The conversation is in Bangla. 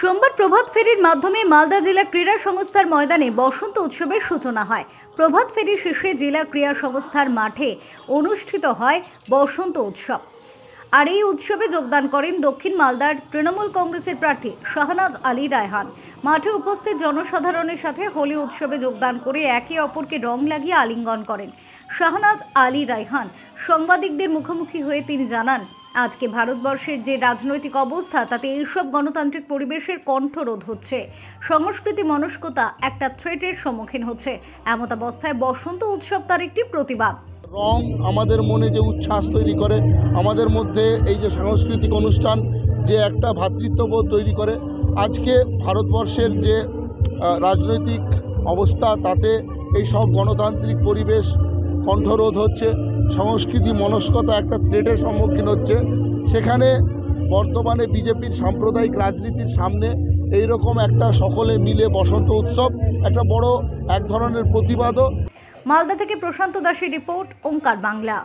সোমবার প্রভাত ফেরির মাধ্যমে মালদা জেলা ক্রীড়া সংস্থার ময়দানে বসন্ত উৎসবের সূচনা হয়। প্রভাত ফেরি শেষে জেলা ক্রীড়া সংস্থার মাঠে অনুষ্ঠিত হয় বসন্ত উৎসব। আর এই উৎসবে যোগদান করেন দক্ষিণ মালদার তৃণমূল কংগ্রেসের প্রার্থী শাহনাজ আলী রায়হান। মাঠে উপস্থিত জনসাধারণের সাথে হোলি উৎসবে যোগদান করে একে অপরকে রং লাগিয়ে আলিঙ্গন করেন শাহনাজ আলী রায়হান। সাংবাদিকদের মুখোমুখি হয়ে তিনি জানান, আজকে ভারতবর্ষের যে রাজনৈতিক অবস্থা তাতে এইসব গণতান্ত্রিক পরিবেশের কণ্ঠরোধ হচ্ছে, সংস্কৃতি মনস্কতা একটা থ্রেটের সম্মুখীন হচ্ছে। এমতাবস্থায় বসন্ত উৎসব তার একটি প্রতিবাদ। রং আমাদের মনে যে উচ্ছ্বাস তৈরি করে, আমাদের মধ্যে এই যে সাংস্কৃতিক অনুষ্ঠান যে একটা ভ্রাতৃত্ববোধ তৈরি করে, আজকে ভারতবর্ষের যে রাজনৈতিক অবস্থা তাতে এই সব গণতান্ত্রিক পরিবেশ কণ্ঠরোধ হচ্ছে, সংস্কৃতি মনস্কতা একটা থ্রেটের সম্মুখীন হচ্ছে। সেখানে বর্তমানে বিজেপির সাম্প্রদায়িক রাজনীতির সামনে এই রকম একটা সকলে মিলে বসন্ত উৎসব একটা বড় এক ধরনের প্রতিবাদও। মালদা থেকে প্রশান্ত দাসের রিপোর্ট, ওঙ্কার বাংলা।